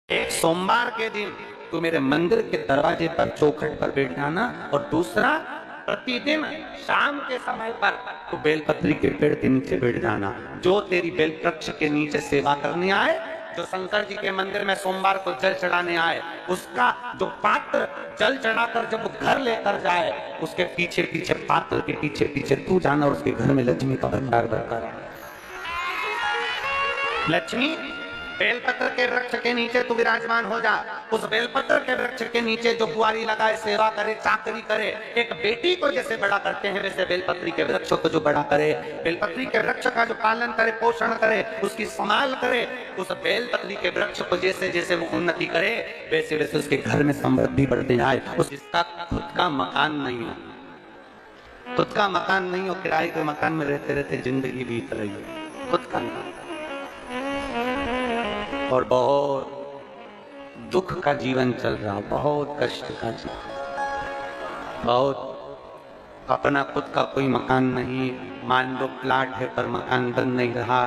एक सोमवार के दिन तू मेरे मंदिर के दरवाजे पर चौखट पर बैठ जाना, और दूसरा प्रतिदिन शाम के समय पर तू बेलपत्री के पेड़ के नीचे बैठ जाना। जो तेरी बेल वृक्ष के नीचे सेवा करने आए, जो शंकर जी के मंदिर में सोमवार को जल चढ़ाने आए, उसका जो पात्र जल चढ़ाकर जब घर लेकर जाए, उसके पीछे पीछे पात्र के पीछे पीछे तू जाना और उसके घर में लक्ष्मी का भंडार भरकर। लक्ष्मी बेलपत्र के वृक्ष के नीचे तू विराजमान हो जा। उस बेलपत्र के वृक्ष के नीचे जो बुआरी लगाए, सेवा करे, चाकरी करे, एक बेटी को जैसे बड़ा करते हैं वैसे बेलपत्री के वृक्ष को जो बड़ा करे, बेलपत्री के वृक्ष का जो पालन करे, पोषण करे, उसकी संभाल करे, उस बेलपत्री के वृक्ष को जैसे जैसे वो उन्नति करे वैसे वैसे उसके घर में समृद्धि बढ़ते जाए। उसका खुद का मकान नहीं हो, खुद का मकान नहीं हो, किराए के मकान में रहते रहते जिंदगी बीत रही है, खुद का नहीं, और बहुत दुख का जीवन चल रहा, बहुत कष्ट का जीवन, बहुत अपना खुद का कोई मकान नहीं। मान लो प्लाट है पर मकान बन नहीं रहा,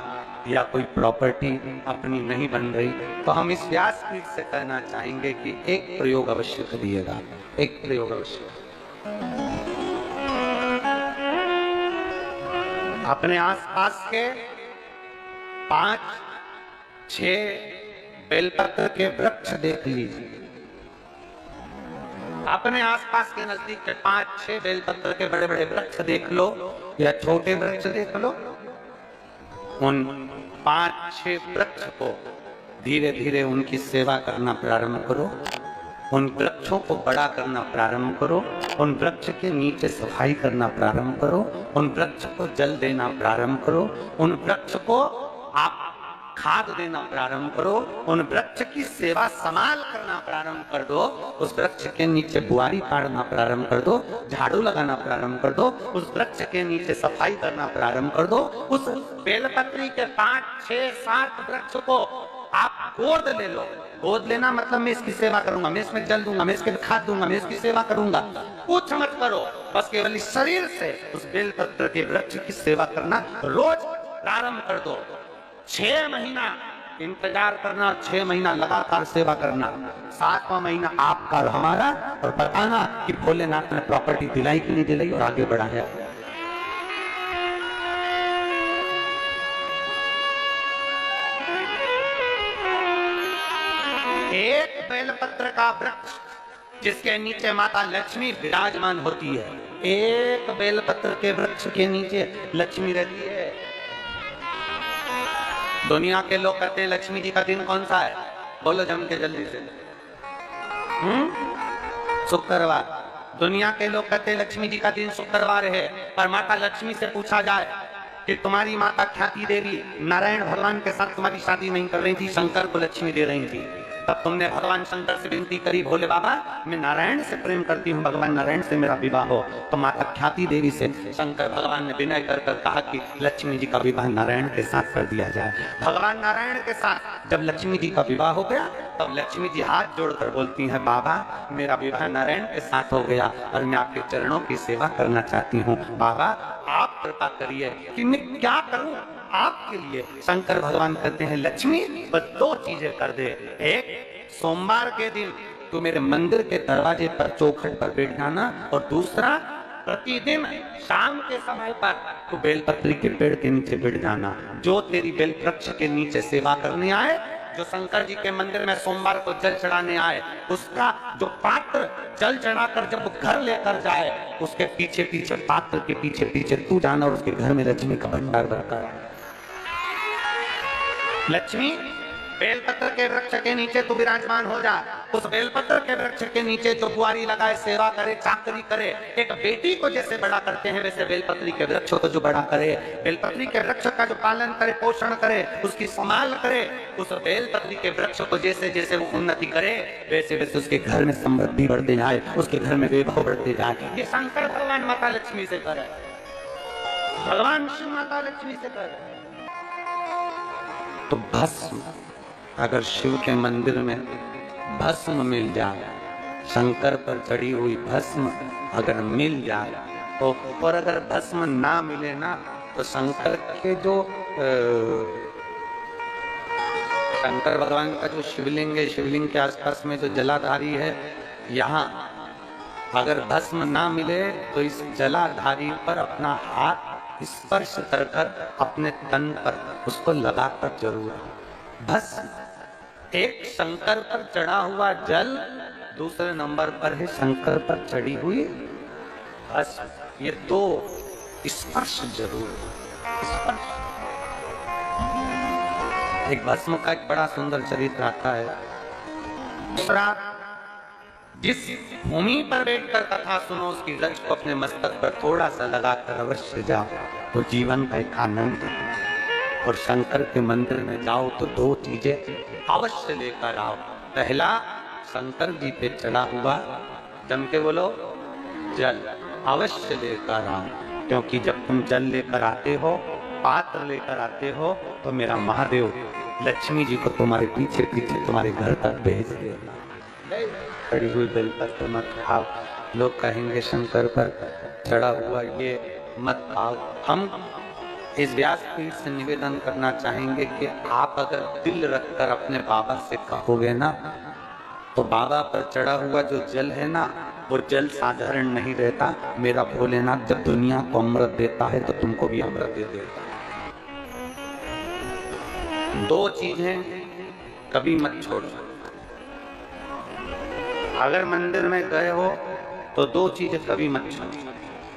या कोई प्रॉपर्टी अपनी नहीं बन रही, तो हम इस व्यासपीठ से कहना चाहेंगे कि एक प्रयोग अवश्य करिएगा, एक प्रयोग अवश्य। अपने आसपास के 5-6 बेलपत्र के वृक्ष देख लीजिए, अपने आसपास के नजदीक के 5-6 बेलपत्र के बड़े बड़े वृक्ष देख लो या छोटे वृक्ष देख लो। उन 5-6 वृक्ष को धीरे धीरे उनकी सेवा करना प्रारंभ करो, उन वृक्षों को बड़ा करना प्रारंभ करो, उन वृक्ष के नीचे सफाई करना प्रारंभ करो, उन वृक्ष को जल देना प्रारंभ करो, उन वृक्ष को आप खाद देना प्रारंभ करो, उन वृक्ष की सेवा संभाल करना प्रारंभ कर दो, उस वृक्ष के नीचे बुआरी पाड़ना प्रारंभ कर दो, झाड़ू लगाना प्रारंभ कर दो, उस वृक्ष के नीचे सफाई करना प्रारंभ कर दो। उस बेलपत्री के 5-6-7 वृक्ष को आप गोद ले लो। गोद लेना मतलब मैं इसकी सेवा करूंगा, मैं इसमें जल दूंगा, मैं इसके खाद दूंगा, मैं इसकी सेवा करूंगा, कुछ मत करो, बस केवल इस शरीर से उस बेलपत्र के वृक्ष की सेवा करना रोज प्रारंभ कर दो। 6 महीना इंतजार करना, 6 महीना लगातार सेवा करना, 7वां महीना आपका और हमारा, और बताना कि भोलेनाथ ने प्रॉपर्टी दिलाई कि नहीं दिलाई और आगे बढ़ा है। एक बेलपत्र का वृक्ष जिसके नीचे माता लक्ष्मी विराजमान होती है, एक बेलपत्र के वृक्ष के नीचे लक्ष्मी रहती है। दुनिया के लोग कहते हैं लक्ष्मी जी का दिन कौन सा है, बोलो जम के जल्दी से। शुक्रवार। दुनिया के लोग कहते हैं लक्ष्मी जी का दिन शुक्रवार है, पर माता लक्ष्मी से पूछा जाए कि तुम्हारी माता ख्याति देवी नारायण भगवान के साथ तुम्हारी शादी नहीं कर रही थी, शंकर को लक्ष्मी दे रही थी, तब तुमने भगवान शंकर से विनती करी, भोले बाबा मैं नारायण से प्रेम करती हूँ, भगवान नारायण से मेरा विवाह हो। तो माता ख्याति देवी से शंकर भगवान ने विनय कर कर कहा कि लक्ष्मी जी का विवाह नारायण के साथ कर दिया जाए। भगवान नारायण के साथ जब लक्ष्मी जी का विवाह हो गया, तब लक्ष्मी जी हाथ जोड़कर बोलती हैं, बाबा मेरा विवाह नारायण के साथ हो गया और मैं आपके चरणों की सेवा करना चाहती हूँ, बाबा आप कृपा करिए कि मैं क्या करूँ आपके लिए। शंकर भगवान कहते हैं लक्ष्मी बस 2 चीजें कर दे, एक सोमवार के दिन तू मेरे मंदिर के दरवाजे पर चौखट पर बैठ जाना, और दूसरा प्रतिदिन शाम के समय पर तू बेलपत्री के पेड़ के नीचे बैठ जाना। जो तेरी बेल वृक्ष के नीचे सेवा करने आए, जो शंकर जी के मंदिर में सोमवार को जल चढ़ाने आए, उसका जो पात्र जल चढ़ाकर जब घर लेकर जाए, उसके पीछे पीछे पात्र के पीछे पीछे तू जाना और उसके घर में लक्ष्मी का भंडार भरकर। लक्ष्मी बेलपत्र के वृक्ष के नीचे तू विराजमान हो जा। उस बेलपत्र के वृक्ष के नीचे जो बुआरी लगाए, सेवा करे, चाकरी करे, एक बेटी को जैसे बड़ा करते हैं वैसे बेलपत्री के वृक्ष को जो बड़ा करे, बेलपत्री के वृक्ष का जो पालन करे, पोषण करे, उसकी संभाल करे, उस बेलपत्री के वृक्ष को जैसे जैसे वो उन्नति करे वैसे वैसे उसके घर में समृद्धि बढ़ते जाए, उसके घर में वैभव बढ़ते जाए। ये शंकर भगवान माता लक्ष्मी से करे, भगवान शिव माता लक्ष्मी से करे। तो भस्म, अगर शिव के मंदिर में भस्म मिल जाए, शंकर पर चढ़ी हुई भस्म अगर मिल जाए, तो और अगर भस्म ना मिले ना, तो शंकर के जो शंकर भगवान का जो शिवलिंग है, शिवलिंग के आसपास में जो जलाधारी है, यहाँ अगर भस्म ना मिले तो इस जलाधारी पर अपना हाथ स्पर्श कर अपने तन पर उसको लगाकर जरूर। भस्म एक शंकर पर चढ़ा हुआ जल, दूसरे नंबर पर है शंकर पर चढ़ी हुई भस्म। ये दो स्पर्श जरूर। स्पर्श एक भस्म का एक बड़ा सुंदर चरित्र आता है। दूसरा, जिस भूमि पर बैठकर कथा सुनो उसकी रज को अपने मस्तक पर थोड़ा सा लगाकर अवश्य जाओ तो जीवन का एक आनंद है। और शंकर के मंदिर में जाओ तो दो चीजें अवश्य लेकर आओ। पहला, शंकर जी पे चढ़ा हुआ, जम के बोलो, जल अवश्य लेकर आओ, क्योंकि जब तुम जल लेकर आते हो, पात्र लेकर आते हो, तो मेरा महादेव लक्ष्मी जी को तुम्हारे पीछे पीछे तुम्हारे घर तक भेज देगा। खड़ी हुई बेलपत्र मत खाओ। लोग कहेंगे शंकर पर चढ़ा हुआ ये मत खाओ। हम इस व्यासपीठ से निवेदन करना चाहेंगे कि आप अगर दिल रखकर अपने बाबा से कहोगे ना, तो बाबा पर चढ़ा हुआ जो जल है ना, वो जल साधारण नहीं रहता। मेरा भोलेनाथ जब दुनिया को अमृत देता है तो तुमको भी अमृत दे देता है। दो चीजें कभी मत छोड़ो। अगर मंदिर में गए हो तो दो चीजें कभी मत छोड़ो।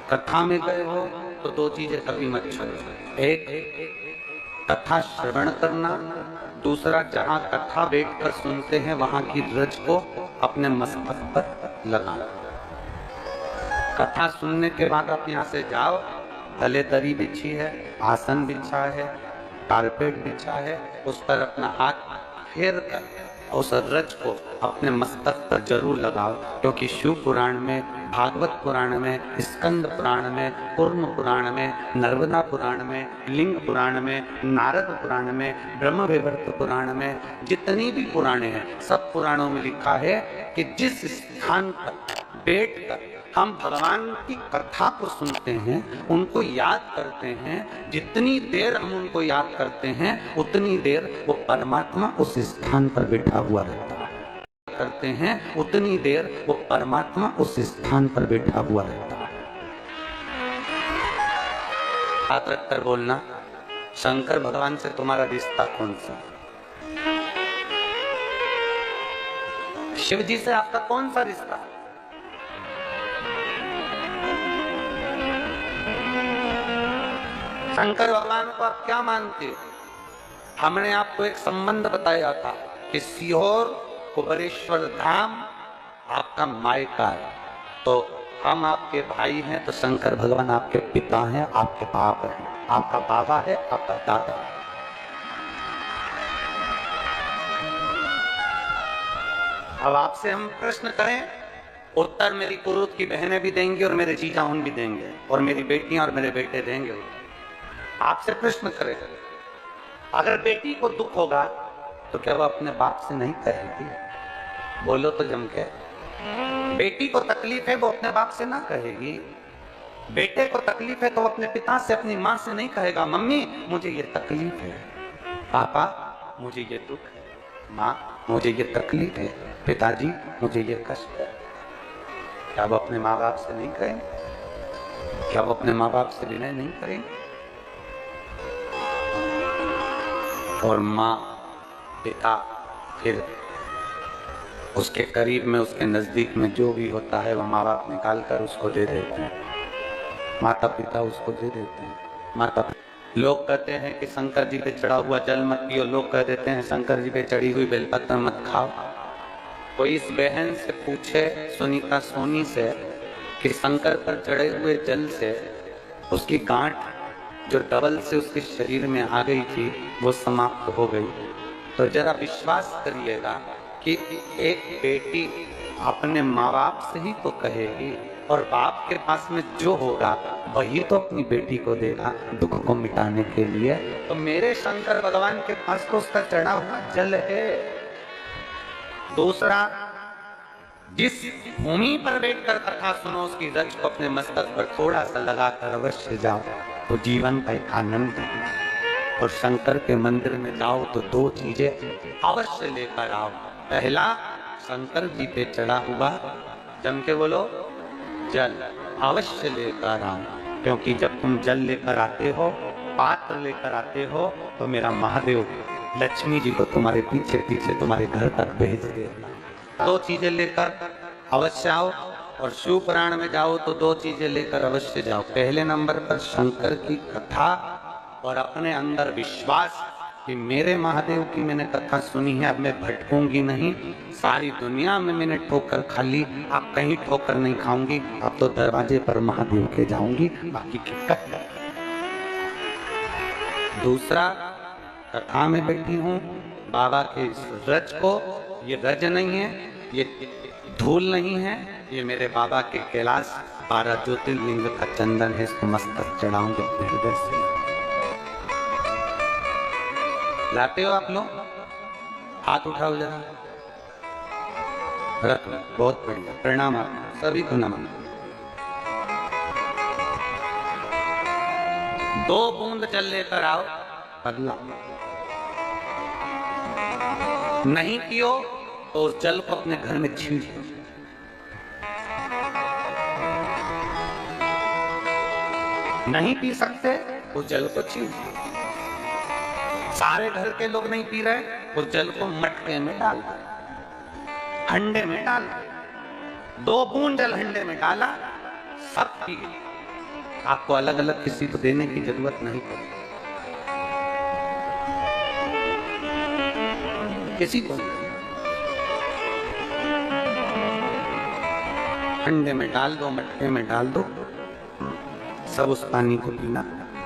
कथा में गए हो तो दो चीजें कभी मत छोड़ो। एक, कथा श्रवण करना। दूसरा, जहाँ कथा बैठकर सुनते हैं वहां की रज को अपने मस्तक पर लगाना। कथा सुनने के बाद आप यहाँ से जाओ, तले दरी बिछी है, आसन बिछा है, कारपेट बिछा है, उस पर अपना हाथ फेर कर उस रज को अपने मस्तक पर जरूर लगाओ। क्योंकि शिव पुराण में, भागवत पुराण में, स्कंद पुराण में, कूर्म पुराण में, नर्मदा पुराण में, लिंग पुराण में, नारद पुराण में, ब्रह्म वैवर्त पुराण में, जितनी भी पुराणे हैं, सब पुराणों में लिखा है कि जिस स्थान पर बैठकर हम भगवान की कथा को सुनते हैं, उनको याद करते हैं, जितनी देर हम उनको याद करते हैं उतनी देर वो परमात्मा उस स्थान पर बैठा हुआ रहता है। करते हैं उतनी देर वो परमात्मा उस स्थान पर बैठा हुआ रहता है। हाथ रखकर बोलना, शंकर भगवान से तुम्हारा रिश्ता कौन सा? शिव जी से आपका कौन सा रिश्ता? शंकर भगवान को आप क्या मानते हो? हमने आपको एक संबंध बताया था कि सीहोर कुबेरेश्वर धाम आपका मायका है, तो हम आपके भाई हैं, तो शंकर भगवान आपके पिता हैं, आपके बाप हैं, आपका बाबा है, आपका दादा है। अब आपसे हम प्रश्न करें, उत्तर मेरी कुरुत की बहनें भी देंगी और मेरे जीजा उन भी देंगे और मेरी बेटियां और मेरे बेटे देंगे। आपसे प्रश्न करें, अगर बेटी को दुख होगा तो क्या वो अपने बाप से नहीं कहेगी? बोलो तो जम के। बेटी को तकलीफ है वो अपने बाप से ना कहेगी। बेटे को तकलीफ है तो वो अपने पिता से, अपनी माँ से नहीं कहेगा, मम्मी मुझे ये तकलीफ है, पापा मुझे ये दुख है, माँ मुझे ये तकलीफ है, पिताजी मुझे ये कष्ट है। क्या वो अपने माँ बाप से नहीं कहेंगे? क्या वो अपने माँ बाप से विनय नहीं करेंगे? और माँ, पिता, फिर उसके करीब में, उसके नजदीक में जो भी होता है वो माँ बाप निकाल कर उसको दे देते हैं, माता पिता उसको दे देते हैं। माता लोग कहते हैं कि शंकर जी पे चढ़ा हुआ जल मत पियो, लोग कह देते हैं शंकर जी पे चढ़ी हुई बेलपत्र मत खाओ। कोई इस बहन से पूछे, सुनीता सोनी से, कि शंकर पर चढ़े हुए जल से उसकी गांठ जो डबल से उसके शरीर में आ गई थी वो समाप्त हो गई, तो जरा विश्वास करिएगा कि एक बेटी अपने माँ बाप से ही तो कहेगी, और बाप के पास में जो होगा वही तो अपनी बेटी को देगा दुख को मिटाने के लिए। तो मेरे शंकर भगवान के पास तो उसका चढ़ा हुआ जल है। दूसरा, जिस भूमि पर बैठकर कथा सुनो उसकी रज को अपने मस्तक पर थोड़ा सा लगाकर अवश्य जाओ तो जीवन का एक आनंद है। और शंकर के मंदिर में जाओ तो दो चीजें अवश्य लेकर आओ। पहला, शंकर जी पे चढ़ा हुआ, जम के बोलो, जल अवश्य लेकर आओ, क्योंकि जब तुम जल लेकर आते हो, पात्र लेकर आते हो, तो मेरा महादेव लक्ष्मी जी को तुम्हारे पीछे पीछे तुम्हारे घर तक भेज देगा। दो चीजें लेकर अवश्य आओ। और शिव पुराण में जाओ तो दो चीजें लेकर अवश्य जाओ। पहले नंबर पर शंकर की कथा और अपने अंदर विश्वास कि मेरे महादेव की मैंने कथा सुनी है, अब मैं भटकूंगी नहीं। सारी दुनिया में मैंने ठोकर खा ली, अब कहीं ठोकर नहीं खाऊंगी, अब तो दरवाजे पर महादेव के जाऊंगी, बाकी क्या। दूसरा, कथा में बैठी हूँ बाबा के इस रज को, ये रज नहीं है, ये धूल नहीं है, ये मेरे बाबा के कैलाश 12 ज्योतिर्लिंग का चंदन है, इसको मस्तक चढ़ाऊंगे अपने हृदय से। लाते हो आप लोग? हाथ उठाओ जरा, रख लो, बहुत बढ़िया, प्रणाम आप सभी को नमन। 2 बूंद जल लेकर आओ, बदला नहीं पियो तो उस जल को अपने घर में छींट लो। नहीं पी सकते उस जल को छींट लो। सारे घर के लोग नहीं पी रहे, उस जल को मटके में डाल दो, हंडे में डाल दो। 2 बूंद जल हंडे में डाला, सब पी गए। आपको अलग अलग किसी को देने की जरूरत नहीं पड़ती, किसी को हंडे में डाल दो, मटके में डाल दो, सब उस पानी को पीना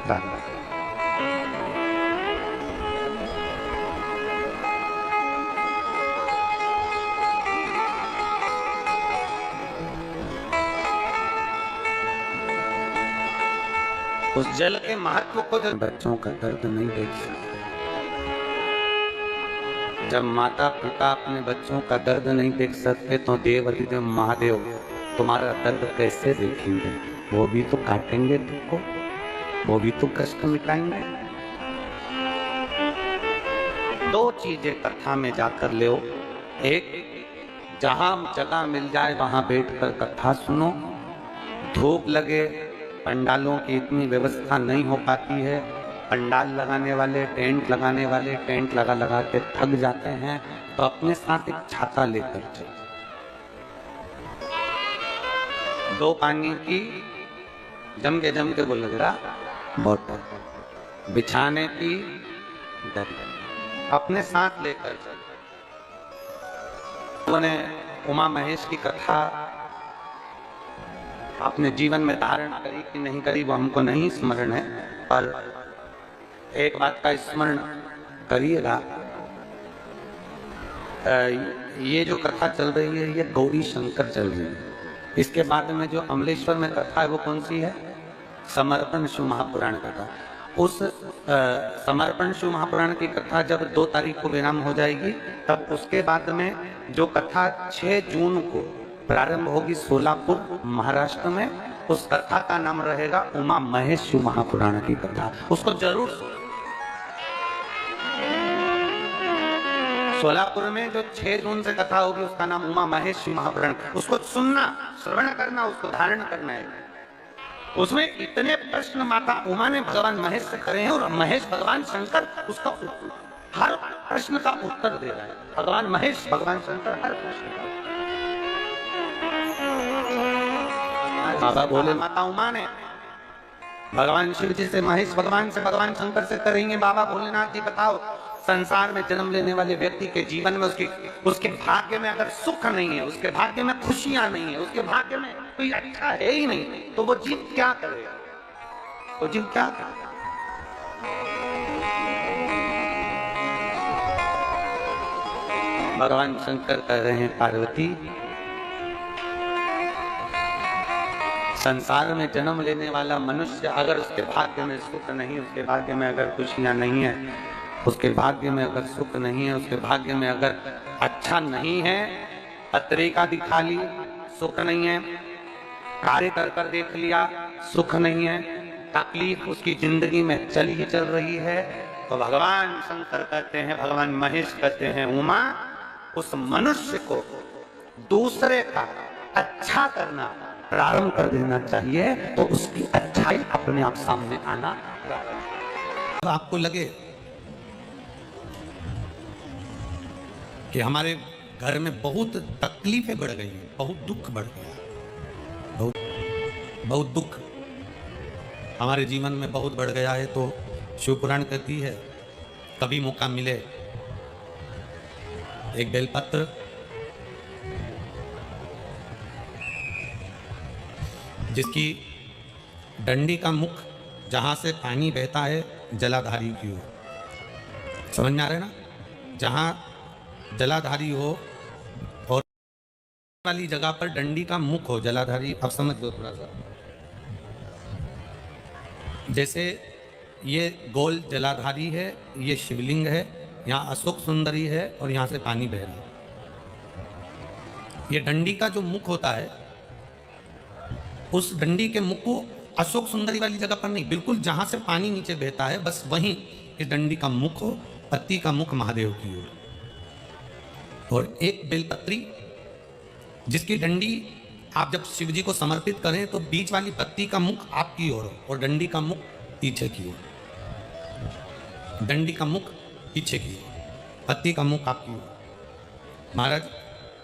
डाल दो। उस जल के महत्व को जब बच्चों का दर्द नहीं देख सकते, जब माता पिता अपने बच्चों का दर्द नहीं देख सकते, तो देव अधिदेव महादेव तुम्हारा दर्द कैसे देखेंगे? वो भी तो काटेंगे तुमको, वो भी तो कष्ट मिटाएंगे। 2 चीजें कथा में जाकर ले। एक, जहां जगह मिल जाए वहां बैठकर कथा सुनो। धूप लगे, पंडालों की इतनी व्यवस्था नहीं हो पाती है, पंडाल लगाने वाले, टेंट लगाने वाले टेंट लगा लगा के थक जाते हैं, तो अपने साथ एक छाता लेकर चलो। 2 पानी की जम के बोल जरा बोतल, बिछाने की दरी अपने साथ लेकर चलो। उन्होंने उमा महेश की कथा अपने जीवन में धारण करी कि नहीं करी वो हमको नहीं स्मरण है, पर एक बात का स्मरण करिएगा, ये जो कथा चल रही है ये गौरी शंकर चल रही है। इसके बाद में जो अमलेश्वर में कथा है वो कौन सी है? समर्पण शिव महापुराण कथा। उस समर्पण शिव महापुराण की कथा जब 2 तारीख को विराम हो जाएगी, तब उसके बाद में जो कथा 6 जून को प्रारंभ होगी सोलापुर महाराष्ट्र में, उस कथा का नाम रहेगा उमा महेश शिव महापुराण की कथा। उसको जरूर सुनो। सोलापुर में जो 6 जून से कथा होगी उसका नाम उमा महेश शिव महापुराण, उसको सुनना, श्रवण करना, उसको धारण करना है। उसमें इतने प्रश्न माता उमा ने भगवान महेश से करे हैं, और महेश भगवान शंकर उसका हर प्रश्न का उत्तर दे रहा है। भगवान महेश, भगवान शंकर हर प्रश्न का। बाबा बोले माता उमा ने भगवान शिव जी से, महेश भगवान से, भगवान शंकर से करेंगे, बाबा भोलेनाथ जी बताओ, संसार में जन्म लेने वाले व्यक्ति के जीवन में उसके भाग्य में अगर सुख नहीं है, उसके भाग्य में खुशियां नहीं है, उसके भाग्य में कोई अच्छा है ही नहीं, तो वो जीव क्या करेगा? वो जीव क्या करेगा? भगवान शंकर कह रहे हैं, पार्वती, संसार में जन्म लेने वाला मनुष्य अगर उसके भाग्य में सुख नहीं, उसके भाग्य में अगर खुशियां नहीं है, उसके भाग्य में अगर सुख नहीं है, उसके भाग्य में अगर अच्छा नहीं है, पत्रिका दिखा ली, सुख नहीं है, कार्य कर कर देख लिया, सुख नहीं है, तकलीफ उसकी जिंदगी में चल ही चल रही है, तो भगवान शंकर कहते हैं, भगवान महेश कहते हैं, उमा उस मनुष्य को दूसरे का अच्छा करना प्रारंभ कर देना चाहिए, तो उसकी अच्छाई अपने आप सामने आना प्रारंभ। तो आपको लगे कि हमारे घर में बहुत तकलीफें बढ़ गई हैं, बहुत दुख बढ़ गया, बहुत दुख हमारे जीवन में बहुत बढ़ गया है, तो शिव पुराण कहती है कभी मौका मिले एक बेलपत्र जिसकी डंडी का मुख जहां से पानी बहता है जलाधारी की ओर, समझ में आ रहा है ना, जहां जलाधारी हो और वाली जगह पर डंडी का मुख हो जलाधारी, अब समझ लो थोड़ा सा। जैसे ये गोल जलाधारी है, ये शिवलिंग है, यहाँ अशोक सुंदरी है और यहाँ से पानी बह रहा है। ये डंडी का जो मुख होता है, उस डंडी के मुख को अशोक सुंदरी वाली जगह पर नहीं, बिल्कुल जहां से पानी नीचे बहता है बस वहीं इस डंडी का मुख हो, पत्ती का मुख महादेव की ओर, और एक बेलपत्री जिसकी डंडी आप जब शिव जी को समर्पित करें तो बीच वाली पत्ती का मुख आपकी ओर हो और डंडी का मुख पीछे की ओर, डंडी का मुख पीछे की ओर, पत्ती का मुख आपकी ओर। महाराज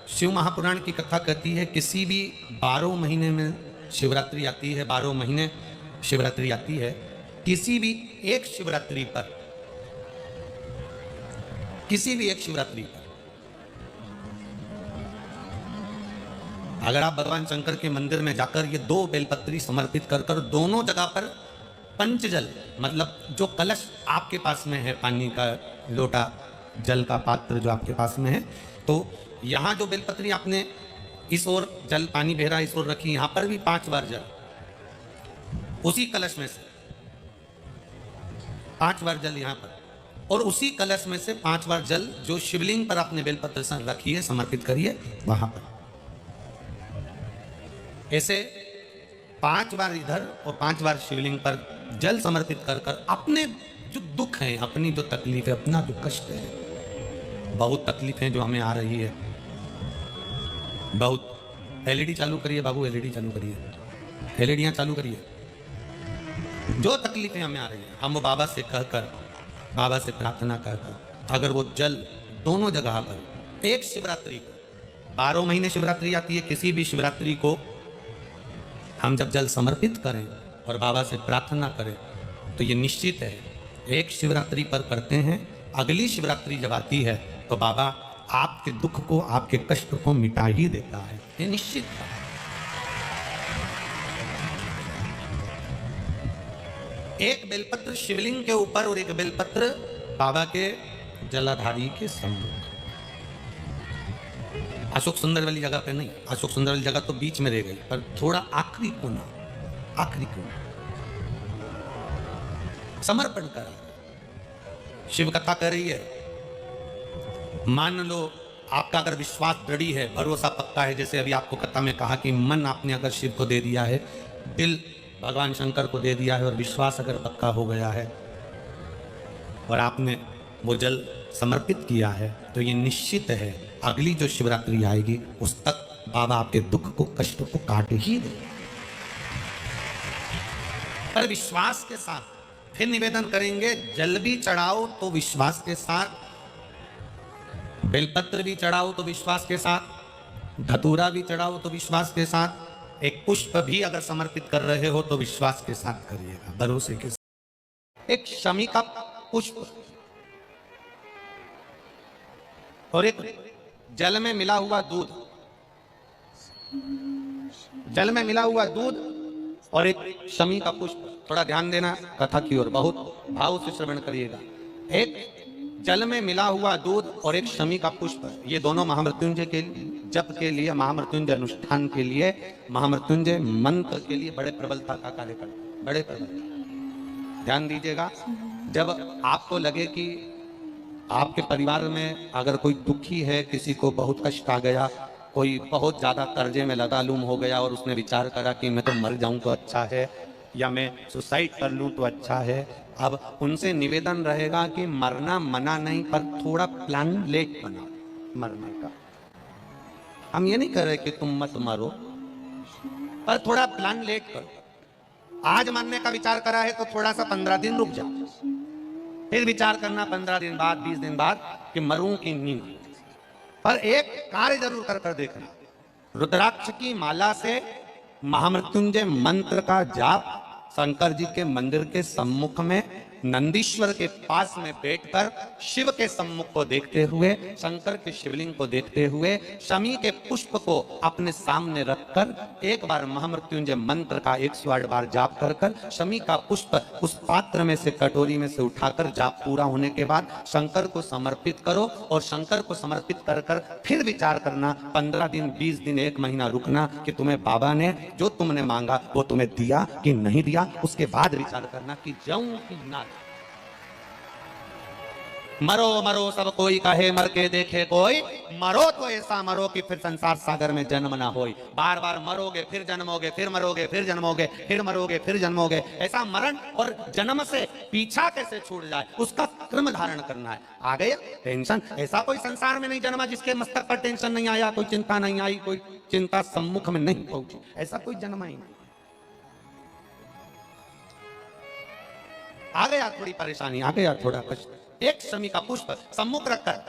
शिव महापुराण की कथा कहती है किसी भी 12 महीने में शिवरात्रि आती है, 12 महीने शिवरात्रि आती है, किसी भी एक शिवरात्रि पर, किसी भी एक शिवरात्रि पर अगर आप भगवान शंकर के मंदिर में जाकर ये 2 बेलपत्री समर्पित कर कर दोनों जगह पर पंचजल, मतलब जो कलश आपके पास में है, पानी का लोटा, जल का पात्र जो आपके पास में है, तो यहाँ जो बेलपत्री आपने इस ओर जल पानी बह रहा है, इस ओर रखी, यहाँ पर भी 5 बार जल, उसी कलश में से 5 बार जल यहाँ पर, और उसी कलश में से 5 बार जल जो शिवलिंग पर आपने बेलपत्र से रखी है, समर्पित करिए वहां पर। ऐसे 5 बार इधर और 5 बार शिवलिंग पर जल समर्पित कर कर अपने जो दुख हैं, अपनी जो तकलीफ है, अपना जो कष्ट है, बहुत तकलीफें जो हमें आ रही है, बहुत। एलईडी चालू करिए बाबू, एलईडी चालू करिए, एलईडियाँ चालू करिए। जो तकलीफें हमें आ रही हैं, हम वो बाबा से कहकर, बाबा से प्रार्थना कहकर, अगर वो जल दोनों जगह पर एक शिवरात्रि को, 12 महीने शिवरात्रि आती है, किसी भी शिवरात्रि को हम जब जल समर्पित करें और बाबा से प्रार्थना करें तो ये निश्चित है एक शिवरात्रि पर करते हैं, अगली शिवरात्रि जब आती है तो बाबा आपके दुख को, आपके कष्ट को मिटा ही देता है, ये निश्चित है। एक बेलपत्र शिवलिंग के ऊपर और एक बेलपत्र बाबा के जलाधारी के सम्मुख, अशोक सुंदर वाली जगह पे नहीं, अशोक सुंदर वाली जगह तो बीच में रह गई, पर थोड़ा आखिरी कोना, आखिरी कोना समर्पण कर, शिव कथा कर रही है। मान लो आपका अगर विश्वास दृढ़ है, भरोसा पक्का है, जैसे अभी आपको कथा में कहा कि मन आपने अगर शिव को दे दिया है, दिल भगवान शंकर को दे दिया है, और विश्वास अगर पक्का हो गया है और आपने वो जल समर्पित किया है, तो ये निश्चित है अगली जो शिवरात्रि आएगी उस तक बाबा आपके दुख को, कष्ट को काट ही दे। पर विश्वास के साथ फिर निवेदन करेंगे, जल भी चढ़ाओ तो विश्वास के साथ, बेलपत्र भी चढ़ाओ तो विश्वास के साथ, धतूरा भी चढ़ाओ तो विश्वास के साथ, एक पुष्प भी अगर समर्पित कर रहे हो तो विश्वास के साथ करिएगा, भरोसे के साथ। एक शमी का पुष्प और एक जल में मिला हुआ दूध, जल में मिला हुआ दूध और एक शमी का पुष्प, थोड़ा ध्यान देना कथा की ओर, बहुत भाव से श्रवण करिएगा। एक जल में मिला हुआ दूध और एक शमी का पुष्प, ये दोनों महामृत्युंजय के जप के लिए, महामृत्युंजय अनुष्ठान के लिए, महामृत्युंजय मंत्र के लिए बड़े प्रबलता का कार्य करते, बड़े प्रबल। ध्यान दीजिएगा, जब आपको लगे कि आपके परिवार में अगर कोई दुखी है, किसी को बहुत कष्ट आ गया, कोई बहुत ज्यादा कर्जे में लदालूम हो गया और उसने विचार करा कि मैं तो मर जाऊं तो अच्छा है, या मैं सुसाइड कर लूं तो अच्छा है। अब उनसे निवेदन रहेगा कि मरना मना नहीं, पर थोड़ा प्लान लेट बना मरने का। हम ये नहीं कर रहे कि तुम मत मरो, पर थोड़ा प्लान लेट करो। आज मरने का विचार करा है तो थोड़ा सा 15 दिन रुक जाओ, फिर विचार करना 15 दिन बाद, 20 दिन बाद कि मरूं कि नहीं। पर एक कार्य जरूर कर देखना, रुद्राक्ष की माला से महामृत्युंजय मंत्र का जाप शंकर जी के मंदिर के सम्मुख में नंदीश्वर के पास में बैठकर शिव के सम्मुख को देखते हुए, शंकर के शिवलिंग को देखते हुए, शमी के पुष्प को अपने सामने रखकर एक बार महामृत्युंजय मंत्र का 108 बार जाप कर कर शमी का पुष्प उस पात्र में से, कटोरी में से उठाकर जाप पूरा होने के बाद शंकर को समर्पित करो। और शंकर को समर्पित कर कर फिर विचार करना, 15 दिन, 20 दिन, 1 महीना रुकना कि तुम्हें बाबा ने जो तुमने मांगा वो तुम्हें दिया कि नहीं दिया। उसके बाद विचार करना कि जाऊं कि ना। मरो मरो सब कोई कहे, मर के देखे कोई, मरो तो ऐसा मरो कि फिर संसार सागर में जन्म ना होई। बार बार मरोगे फिर जन्मोगे, फिर मरोगे फिर जन्मोगे, फिर मरोगे फिर जन्मोगे। ऐसा मरण और जन्म से पीछा कैसे छूट जाए, उसका क्रम धारण करना है। आ गया टेंशन। ऐसा कोई संसार में नहीं जन्मा जिसके मस्तक पर टेंशन नहीं आया, कोई चिंता नहीं आई, कोई चिंता सम्मुख में नहीं पहुंची। ऐसा कोई जन्मा ही नहीं। आ गया थोड़ी परेशानी, आ गया थोड़ा कष्ट, एक शमी का पुष्प सम्मुख रखकर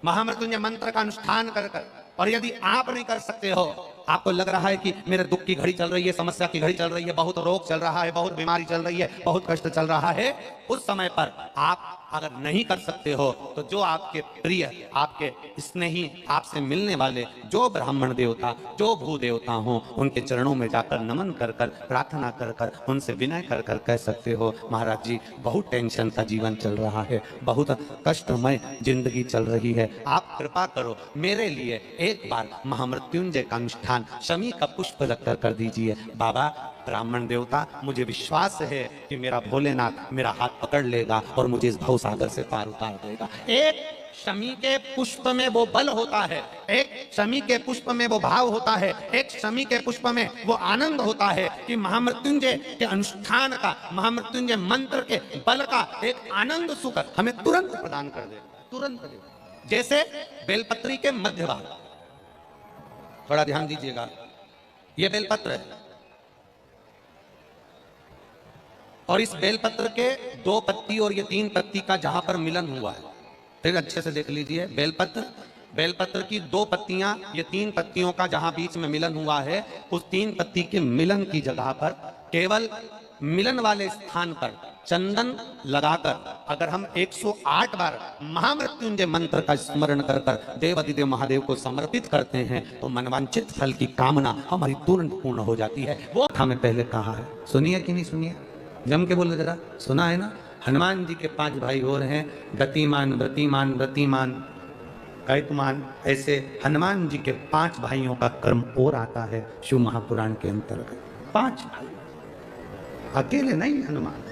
महामृत्युंजय मंत्र का अनुष्ठान कर कर, और यदि आप नहीं कर सकते हो, आपको लग रहा है कि मेरे दुख की घड़ी चल रही है, समस्या की घड़ी चल रही है, बहुत रोग चल रहा है, बहुत बीमारी चल रही है, बहुत कष्ट चल रहा है, उस समय पर आप अगर नहीं कर सकते हो तो जो आपके प्रिय, आपके स्नेही, आपसे मिलने वाले जो ब्राह्मण देवता, जो भू देवता हो, उनके चरणों में जाकर नमन कर कर, प्रार्थना कर कर, उनसे विनय कर कर कह सकते हो, महाराज जी बहुत टेंशन का जीवन चल रहा है, बहुत कष्टमय जिंदगी चल रही है, आप कृपा करो मेरे लिए एक बार महामृत्युंजय का अनुष्ठान शमी का पुष्प रखकर कर दीजिए। बाबा ब्राह्मण देवता, मुझे विश्वास है कि मेरा भोलेनाथ मेरा हाथ पकड़ लेगा और मुझे इस भव सागर से पार उतार देगा। एक शमी के पुष्प में वो बल होता है, एक शमी के पुष्प में वो भाव होता है, एक शमी के पुष्प में वो आनंद होता है कि महामृत्युंजय के अनुष्ठान का, महामृत्युंजय मंत्र के बल का एक आनंद सुख हमें तुरंत प्रदान कर दे, तुरंत दे। जैसे बेलपत्री के मध्य भाग, थोड़ा ध्यान दीजिएगा, ये बेलपत्र है और इस बेलपत्र के 2 पत्ती और ये 3 पत्ती का जहां पर मिलन हुआ है, फिर अच्छे से देख लीजिए, बेलपत्र की 2 पत्तियां, ये 3 पत्तियों का जहां बीच में मिलन हुआ है, उस 3 पत्ती के मिलन की जगह पर केवल मिलन वाले स्थान पर चंदन लगाकर अगर हम 108 बार महामृत्युंजय मंत्र का स्मरण कर कर देवाधिदेव महादेव को समर्पित करते हैं तो मनवांछित फल की कामना हमारी तुरंत पूर्ण हो जाती है। वो हमें पहले कहा है, सुनिए कि नहीं सुनिए, जम के बोलो जरा, सुना है ना। हनुमान जी के 5 भाई और हैं, गतिमान, व्रतिमान, व्रतिमान, कैतुमान। ऐसे हनुमान जी के 5 भाइयों का कर्म और आता है शिव महापुराण के अंतर्गत। 5 भाई, अकेले नहीं हनुमान।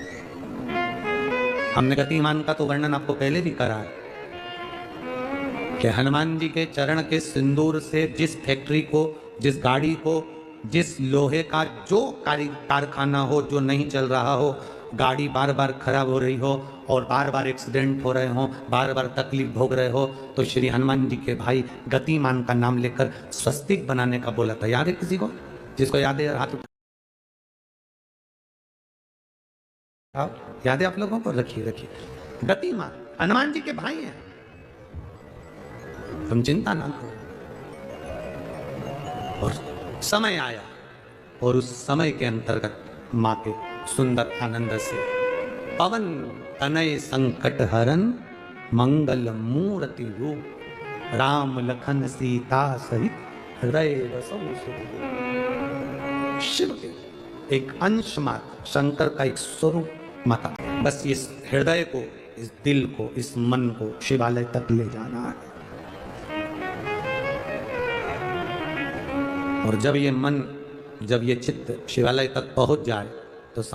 हमने गतिमान का तो वर्णन आपको पहले भी करा है कि हनुमान जी के चरण के सिंदूर से जिस फैक्ट्री को, जिस गाड़ी को, जिस लोहे का जो कारखाना हो जो नहीं चल रहा हो, गाड़ी बार बार खराब हो रही हो और बार बार एक्सीडेंट हो रहे हो, बार बार तकलीफ भोग रहे हो, तो श्री हनुमान जी के भाई गतिमान का नाम लेकर स्वस्तिक बनाने का बोला था। याद है किसी को? जिसको याद है हाथ उठा, याद है आप लोगों को? रखिए रखिए, गतिमान हनुमान जी के भाई हैं, तुम चिंता ना करो। और समय आया और उस समय के अंतर्गत माँ के सुंदर आनंद से पवन तनय संकट हरन मंगल मूर्ति रूप राम लखन सीता सहित हृदय बसौ सुख। शिव के एक अंश मात्र, शंकर का एक स्वरूप माता, बस इस हृदय को, इस दिल को, इस मन को शिवालय तक ले जाना है। और जब ये मन, जब ये चित्त शिवालय तक पहुंच जाए